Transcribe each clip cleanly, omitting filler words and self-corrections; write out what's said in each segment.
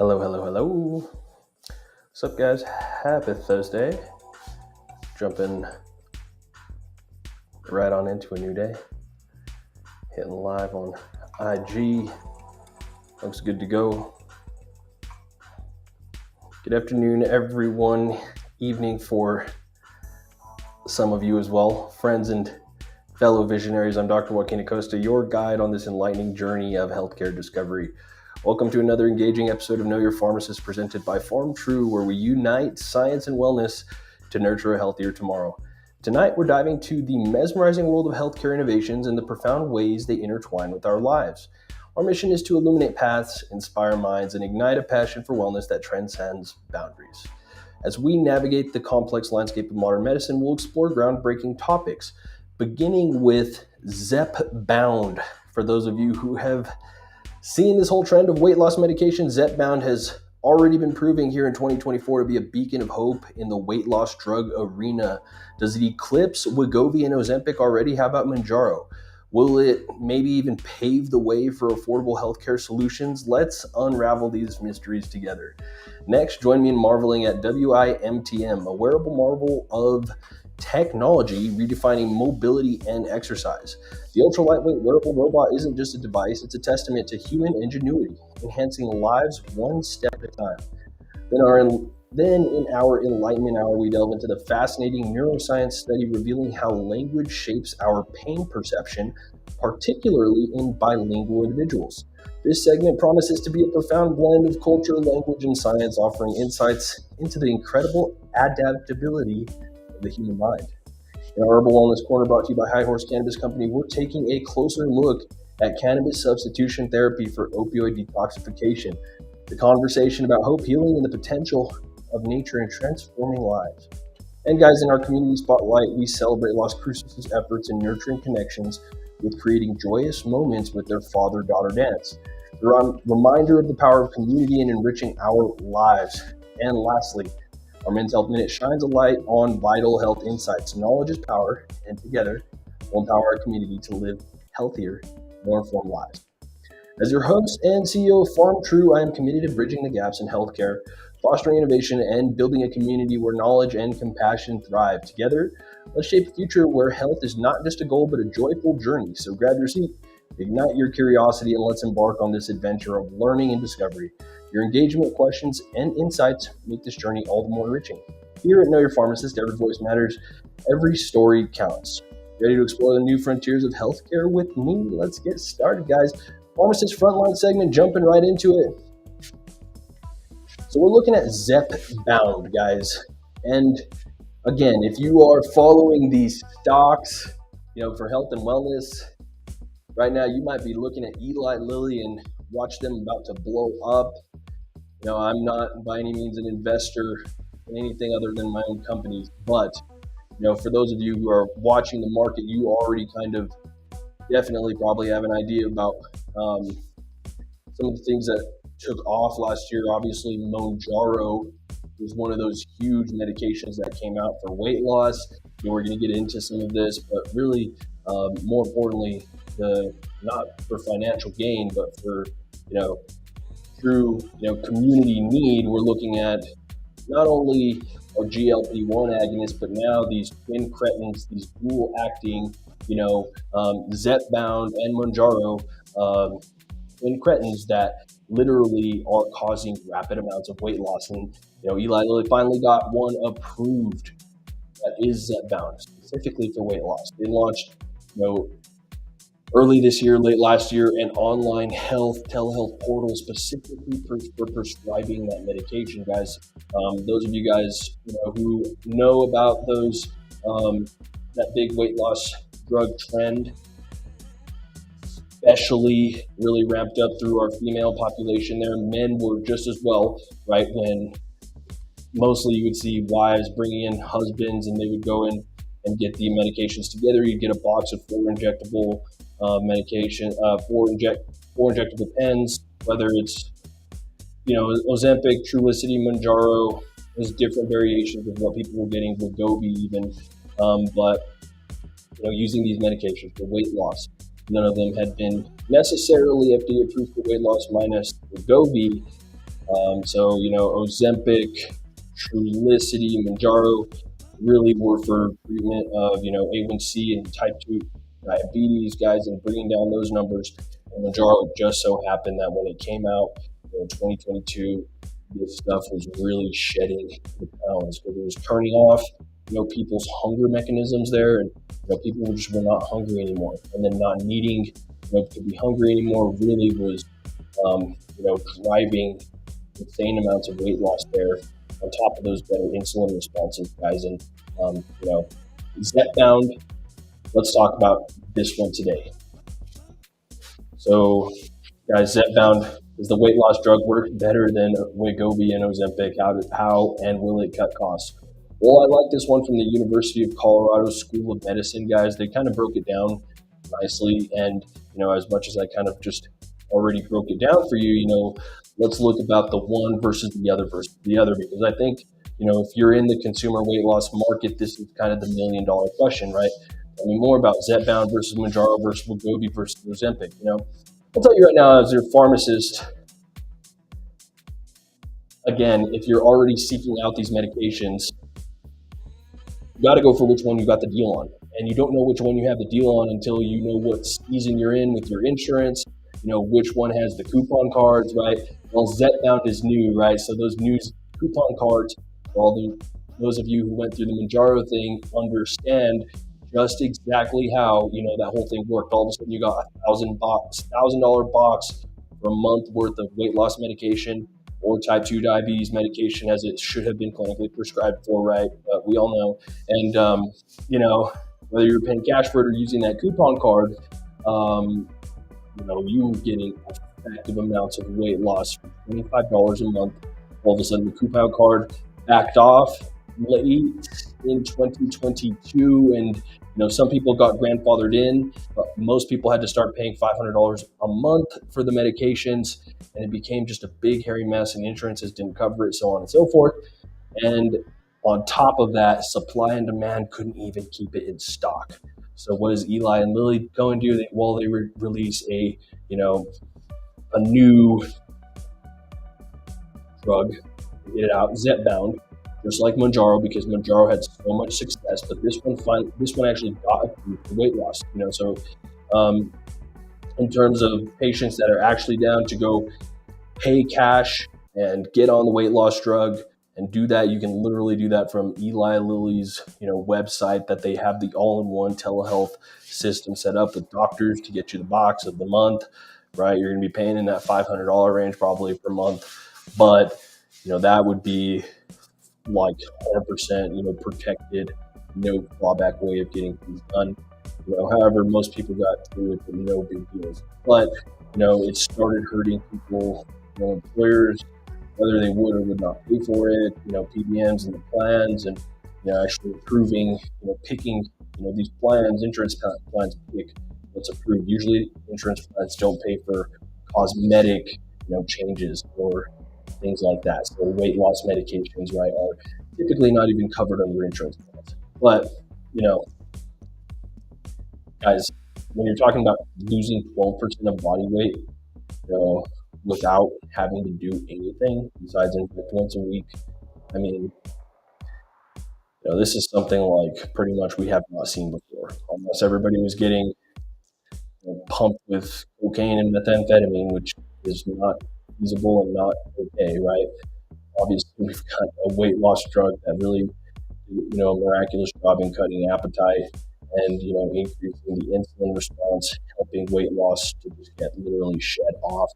Hello, hello, hello. What's up, guys? Happy Thursday. Jumping right on into a new day. Hitting live on IG. Looks good to go. Good afternoon, everyone. Evening for some of you as well. Friends and fellow visionaries, I'm Dr. Joaquin Acosta, your guide on this enlightening journey of healthcare discovery. Welcome to another engaging episode of Know Your Pharmacist presented by PharmTrue, where we unite science and wellness to nurture a healthier tomorrow. Tonight, we're diving to the mesmerizing world of healthcare innovations and the profound ways they intertwine with our lives. Our mission is to illuminate paths, inspire minds, and ignite a passion for wellness that transcends boundaries. As we navigate the complex landscape of modern medicine, we'll explore groundbreaking topics, beginning with Zepbound. For those of you who have seen this whole trend of weight loss medication, Zepbound has already been proving here in 2024 to be a beacon of hope in the weight loss drug arena. Does it eclipse Wegovy and Ozempic already? How about Mounjaro? Will it maybe even pave the way for affordable healthcare solutions? Let's unravel these mysteries together. Next, join me in marveling at WIMTM, a wearable marvel of technology redefining mobility and exercise. The ultra-lightweight wearable robot isn't just a device, it's a testament to human ingenuity, enhancing lives one step at a time. Then in our Enlightenment Hour, we delve into the fascinating neuroscience study revealing how language shapes our pain perception, particularly in bilingual individuals. This segment promises to be a profound blend of culture, language, and science, offering insights into the incredible adaptability of the human mind. In our Herbal Wellness Corner, brought to you by High Horse Cannabis Company, we're taking a closer look at cannabis substitution therapy for opioid detoxification. The conversation about hope, healing, and the potential of nature in transforming lives. And guys, in our community spotlight, we celebrate Las Cruces' efforts in nurturing connections with creating joyous moments with their father-daughter dance. A reminder of the power of community and enriching our lives. And lastly, our Men's Health Minute shines a light on vital health insights. Knowledge is power, and together we'll empower our community to live healthier, more informed lives. As your host and CEO of PharmTrue, I am committed to bridging the gaps in healthcare, fostering innovation, and building a community where knowledge and compassion thrive. Together, let's shape a future where health is not just a goal, but a joyful journey. So grab your seat, ignite your curiosity, and let's embark on this adventure of learning and discovery. Your engagement, questions, and insights make this journey all the more enriching. Here at Know Your Pharmacist, every voice matters, every story counts. Ready to explore the new frontiers of healthcare with me? Let's get started, guys. Pharmacist Frontline segment, jumping right into it. So we're looking at Zepbound, guys. And again, if you are following these stocks, for health and wellness, right now you might be looking at Eli Lilly and watch them about to blow up. I'm not by any means an investor in anything other than my own companies, but for those of you who are watching the market, you already kind of definitely probably have an idea about some of the things that took off last year. Obviously, Mounjaro was one of those huge medications that came out for weight loss. We're going to get into some of this, but really, more importantly, not for financial gain, but for through community need. We're looking at not only our GLP-1 agonists, but now these incretins, these dual acting, Zepbound and Mounjaro incretins that literally are causing rapid amounts of weight loss. And Eli Lilly finally got one approved that is Zepbound, specifically for weight loss. They launched early this year, late last year, an online telehealth portal specifically for prescribing that medication, guys. Those of you guys who know about those that big weight loss drug trend, especially really ramped up through our female population there. Men were just as well, right? When mostly you would see wives bringing in husbands and they would go in and get the medications together. You'd get a box of 4 injectable medication, 4 injectable pens, whether it's Ozempic, Trulicity, Mounjaro. There's different variations of what people were getting, Wegovy even, but using these medications for weight loss. None of them had been necessarily FDA approved for weight loss, minus Wegovy. So, Ozempic, Trulicity, Manjaro really were for treatment of, A1C and type 2 diabetes, guys, and bringing down those numbers. And Manjaro just so happened that when it came out in 2022, this stuff was really shedding the pounds because it was turning off, people's hunger mechanisms there. And, people just were not hungry anymore. And then not needing, to be hungry anymore really was, driving insane amounts of weight loss there on top of those better insulin responses, guys. And, Zepbound, let's talk about this one today. So, guys, Zepbound, does the weight loss drug work better than Wegovy and Ozempic? How and will it cut costs? Well, I like this one from the University of Colorado School of Medicine, guys. They kind of broke it down nicely. And, as much as I kind of just already broke it down for you, let's look about the one versus the other, because I think, if you're in the consumer weight loss market, this is kind of the $1 million question, right? I mean, more about Zepbound versus Manjaro versus Wegovy versus Ozempic. I'll tell you right now, as your pharmacist, again, if you're already seeking out these medications, you got to go for which one you got the deal on. And you don't know which one you have the deal on until you know what season you're in with your insurance, which one has the coupon cards, right? Well, Zepbound is new, right? So those new coupon cards, for all those of you who went through the Manjaro thing, understand just exactly how, that whole thing worked. All of a sudden you got $1,000 box for a month worth of weight loss medication or type 2 diabetes medication, as it should have been clinically prescribed for, right? But we all know. And, whether you're paying cash for it or using that coupon card, you were getting effective amounts of weight loss for $25 a month. All of a sudden the coupon card backed off late in 2022, and some people got grandfathered in, but most people had to start paying $500 a month for the medications, and it became just a big hairy mess, and insurances didn't cover it, so on and so forth. And on top of that, supply and demand couldn't even keep it in stock. So what does Eli and Lilly go and do? They release a new drug, get it out, Zepbound, just like Manjaro, because Manjaro had so much success, but this one actually got approved for weight loss. So in terms of patients that are actually down to go pay cash and get on the weight loss drug and do that, you can literally do that from Eli Lilly's website, that they have the all-in-one telehealth system set up with doctors to get you the box of the month, right? You're going to be paying in that $500 range probably per month, but that would be like 100% protected, no clawback way of getting things done. However, most people got through it with no big deals, but it started hurting people, employers, whether they would or would not pay for it, PBMs and the plans, and actually approving, picking, these plans, insurance plans pick what's approved. Usually insurance plans don't pay for cosmetic, changes or things like that. So weight loss medications, right, are typically not even covered under insurance plans. But, guys, when you're talking about losing 12% of body weight, without having to do anything besides inject once a week, I mean, this is something like pretty much we have not seen before. Almost everybody was getting pumped with cocaine and methamphetamine, which is not feasible and not okay, right? Obviously, we've got a weight loss drug that really did, a miraculous job in cutting appetite and, increasing the insulin response, helping weight loss to just get literally shed off.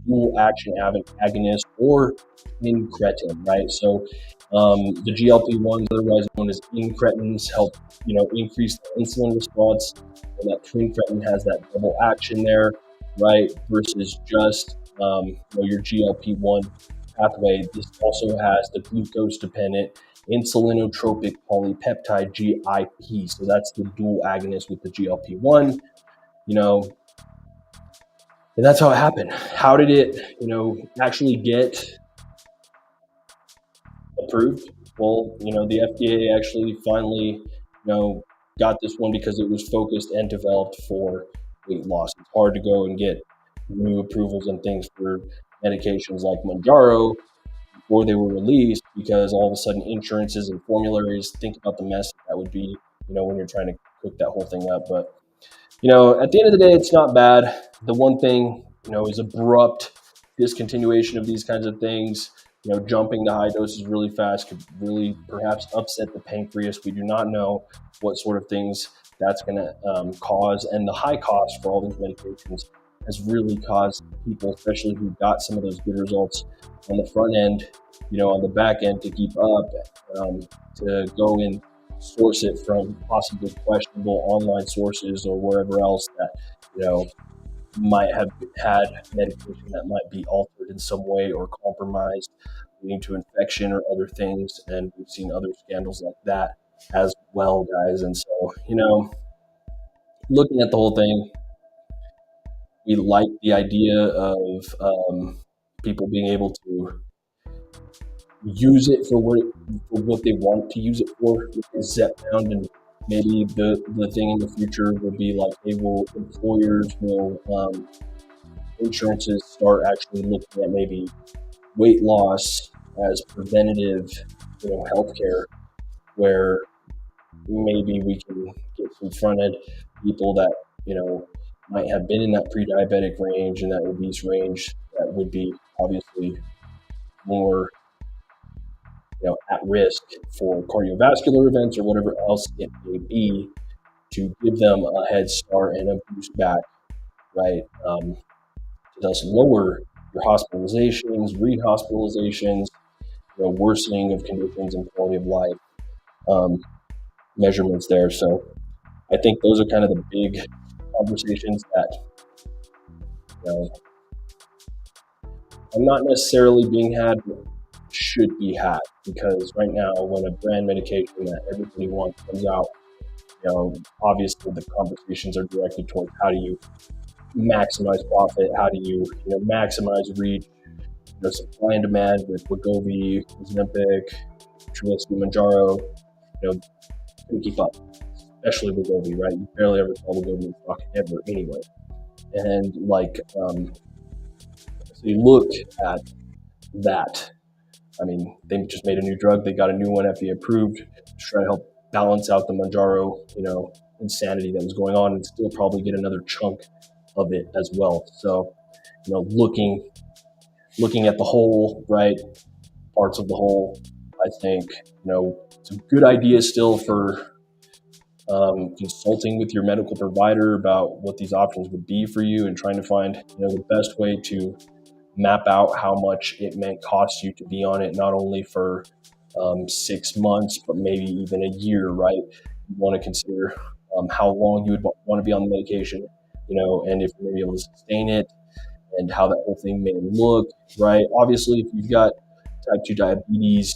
Dual action agonist or incretin, right? So the GLP-1s, otherwise known as incretins, help increase the insulin response, and that incretin has that double action there, right? Versus just your GLP-1 pathway. This also has the glucose-dependent insulinotropic polypeptide GIP. So that's the dual agonist with the GLP-1. And that's how it happened. How did it, actually get approved? Well, the FDA actually finally, got this one because it was focused and developed for weight loss. It's hard to go and get new approvals and things for medications like Manjaro before they were released, because all of a sudden insurances and formularies, think about the mess that would be, when you're trying to cook that whole thing up. But at the end of the day, it's not bad. The one thing, is abrupt discontinuation of these kinds of things. Jumping to high doses really fast could really perhaps upset the pancreas. We do not know what sort of things that's going to cause. And the high cost for all these medications has really caused people, especially who got some of those good results on the front end, on the back end to keep up, to go in source it from possibly questionable online sources or wherever else that might have had medication that might be altered in some way or compromised, leading to infection or other things. And we've seen other scandals like that as well, guys. And so, looking at the whole thing, we like the idea of people being able to use it for what they want to use it for. Zepbound, and maybe the thing in the future will be like employers will insurances start actually looking at maybe weight loss as preventative, healthcare, where maybe we can get some front end people that might have been in that pre-diabetic range and that obese range that would be obviously more at risk for cardiovascular events or whatever else it may be, to give them a head start and a boost back, right? To thus lower your hospitalizations, rehospitalizations, worsening of conditions and quality of life measurements there. So I think those are kind of the big conversations that are not necessarily being had, but should be had, because right now when a brand medication that everybody wants comes out, obviously the conversations are directed towards how do you maximize profit, how do you, maximize reach, supply and demand with Wegovy, Ozempic, Cruces, Manjaro, couldn't keep up, especially Wegovy, right? You barely ever saw Wegovy in stock ever anyway. And so you look at that. I mean, they just made a new drug. They got a new one FDA approved to try to help balance out the Manjaro, insanity that was going on, and still probably get another chunk of it as well. So, looking at the whole, right, parts of the whole, I think, it's a good idea still for consulting with your medical provider about what these options would be for you, and trying to find, the best way to map out how much it may cost you to be on it, not only for 6 months, but maybe even a year, right? You want to consider how long you would want to be on the medication, and if you're going to be able to sustain it, and how that whole thing may look, right? Obviously, if you've got type 2 diabetes,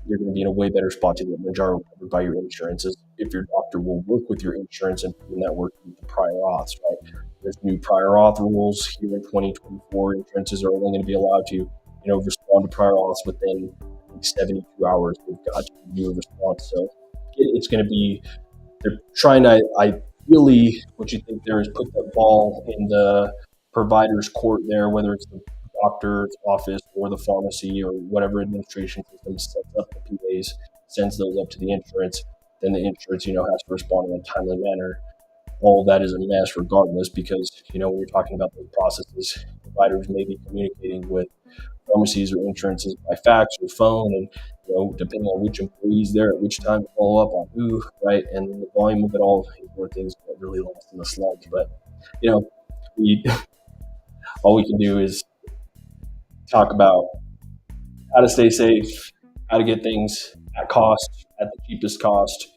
you're going to be in a way better spot to get Manjaro covered by your insurances if your doctor will work with your insurance and put in that work with the prior auths, right? There's new prior auth rules here in 2024. Insurances are only going to be allowed to, respond to prior auths within 72 hours. They've got to do a response. So it's going to be, they're trying to, ideally, what you think there is put that ball in the provider's court there, whether it's the doctor's office or the pharmacy or whatever administration system sets up the PAs, sends those up to the insurance. Then the insurance, has to respond in a timely manner. All of that is a mess regardless, because, when you're talking about those processes, providers may be communicating with pharmacies or insurances by fax or phone, and, depending on which employee's there at which time to follow up on who, right? And the volume of it all is where things get really lost in the sludge. But, all we can do is talk about how to stay safe, how to get things at cost, at the cheapest cost.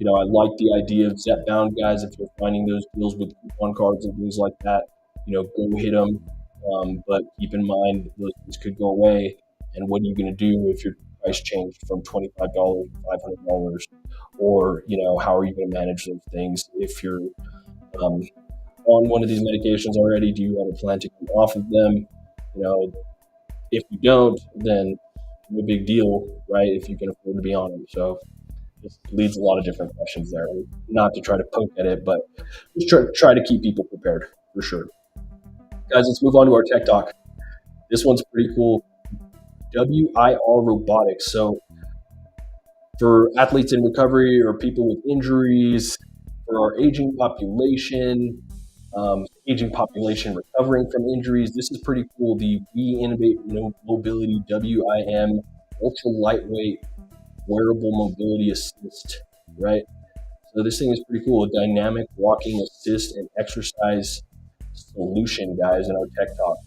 I like the idea of Zepbound, guys. If you're finding those deals with coupon cards and things like that, go hit them. But keep in mind, those things could go away. And what are you going to do if your price changed from $25 to $500? Or, how are you going to manage those things if you're on one of these medications already? Do you have a plan to come off of them? If you don't, then no big deal, right? If you can afford to be on them. So this leads a lot of different questions there. Not to try to poke at it, but just try to keep people prepared for sure. Guys, let's move on to our tech talk. This one's pretty cool. Wearable Robotics. So for athletes in recovery or people with injuries, for our aging population recovering from injuries, this is pretty cool. The We Innovate Mobility WIM ultra lightweight wearable mobility assist, right? So this thing is pretty cool. A dynamic walking assist and exercise solution, guys, in our tech talk.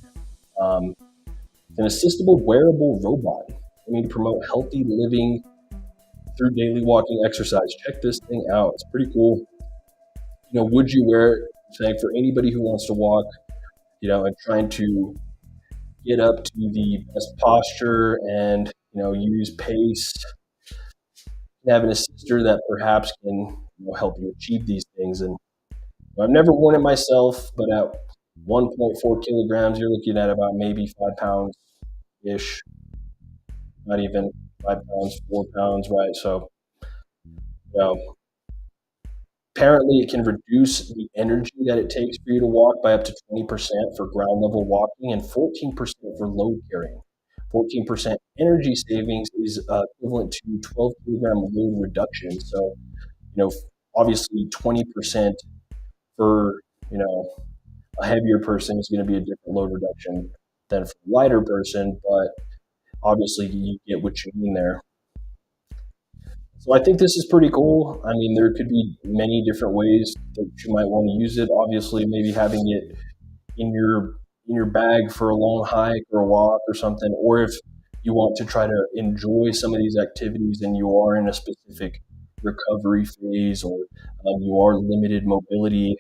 It's an assistable wearable robot. To promote healthy living through daily walking exercise. Check this thing out. It's pretty cool. Would you wear it? Saying for anybody who wants to walk, and trying to get up to the best posture and, use pace, have an assister that perhaps can help you achieve these things. And I've never worn it myself, but at 1.4 kilograms, you're looking at about maybe 5 pounds-ish, not even 5 pounds, 4 pounds, right? So, apparently it can reduce the energy that it takes for you to walk by up to 20% for ground level walking and 14% for load carrying. 14% energy savings is equivalent to 12 kilogram load reduction. So, obviously 20% for, a heavier person is going to be a different load reduction than for a lighter person, but obviously you get what you mean there. So I think this is pretty cool. There could be many different ways that you might want to use it. Obviously, maybe having it in your bag for a long hike or a walk or something, or if you want to try to enjoy some of these activities and you are in a specific recovery phase or you are limited mobility,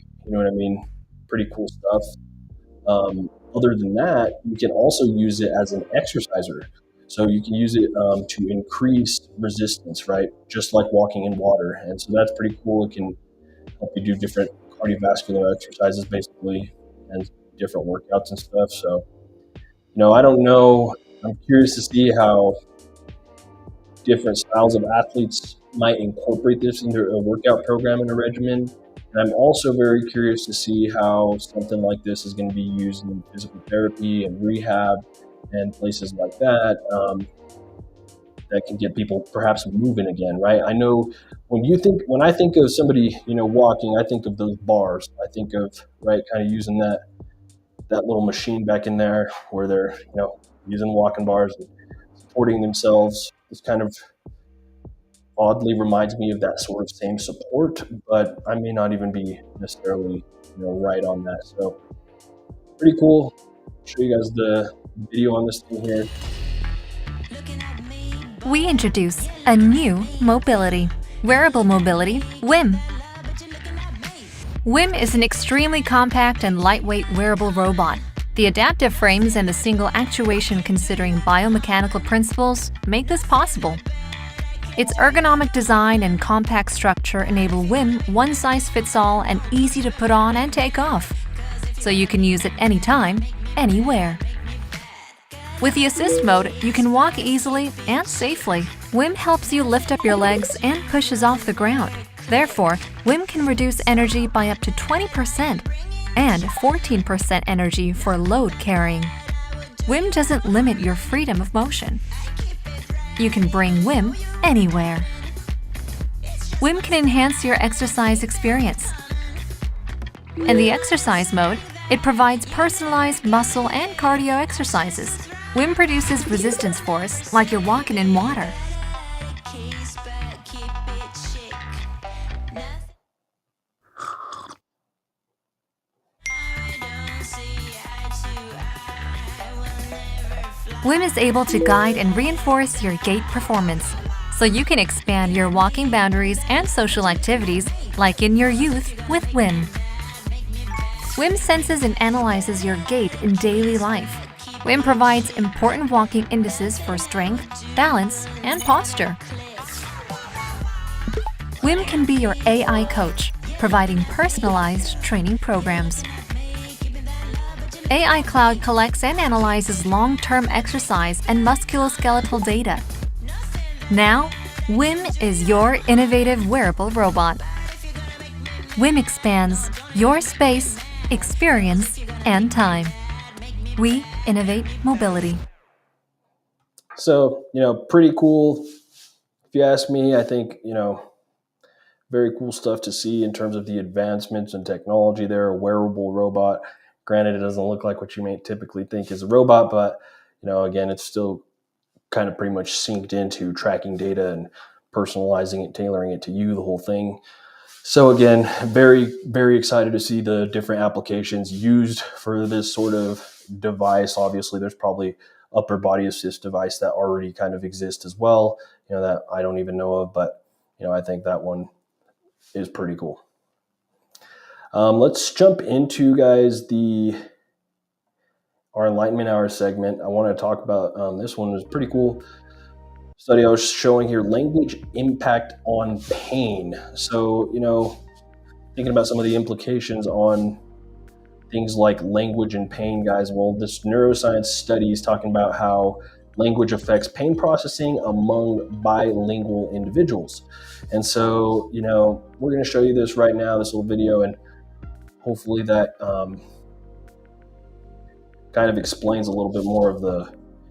pretty cool stuff. Other than that, you can also use it as an exerciser. So you can use it to increase resistance, right? Just like walking in water. And so that's pretty cool. It can help you do different cardiovascular exercises, basically, and different workouts and stuff. So, I don't know. I'm curious to see how different styles of athletes might incorporate this into a workout program and a regimen. And I'm also very curious to see how something like this is going to be used in physical therapy and rehab and places like that, that can get people perhaps moving again, right? I know when I think of somebody, walking, I think of those bars. I think of, right, kind of using that little machine back in there where they're, using walking bars and supporting themselves. This kind of oddly reminds me of that sort of same support, but I may not even be necessarily, right on that. So pretty cool. I'll show you guys the video on this thing here. We introduce a new mobility, wearable mobility, WIM. WIM is an extremely compact and lightweight wearable robot. The adaptive frames and the single actuation considering biomechanical principles make this possible. Its ergonomic design and compact structure enable WIM one-size-fits-all and easy to put on and take off, so you can use it anytime, anywhere. With the assist mode, you can walk easily and safely. WIM helps you lift up your legs and pushes off the ground. Therefore, WIM can reduce energy by up to 20% and 14% energy for load carrying. WIM doesn't limit your freedom of motion. You can bring WIM anywhere. WIM can enhance your exercise experience. In the exercise mode, it provides personalized muscle and cardio exercises. WIM produces resistance force like you're walking in water. WIM is able to guide and reinforce your gait performance, so you can expand your walking boundaries and social activities like in your youth with WIM. WIM senses and analyzes your gait in daily life. WIM provides important walking indices for strength, balance, and posture. WIM can be your AI coach, providing personalized training programs. AI Cloud collects and analyzes long-term exercise and musculoskeletal data. Now, WIM is your innovative wearable robot. WIM expands your space, experience, and time. We innovate mobility. So, pretty cool. If you ask me, I think, very cool stuff to see in terms of the advancements in technology there. A wearable robot. Granted, it doesn't look like what you may typically think is a robot, but, again, it's still kind of pretty much synced into tracking data and personalizing it, tailoring it to you, the whole thing. So again, very, very excited to see the different applications used for this sort of device. Obviously, there's probably upper body assist device that already kind of exist as well, that I don't even know of, but, I think that one is pretty cool. Let's jump into, guys, our Enlightenment Hour segment. I want to talk about this one was pretty cool study I was showing here, language impact on pain. So, thinking about some of the implications on things like language and pain, guys. Well, this neuroscience study is talking about how language affects pain processing among bilingual individuals. And so, we're going to show you this right now, this little video, and hopefully that kind of explains a little bit more of the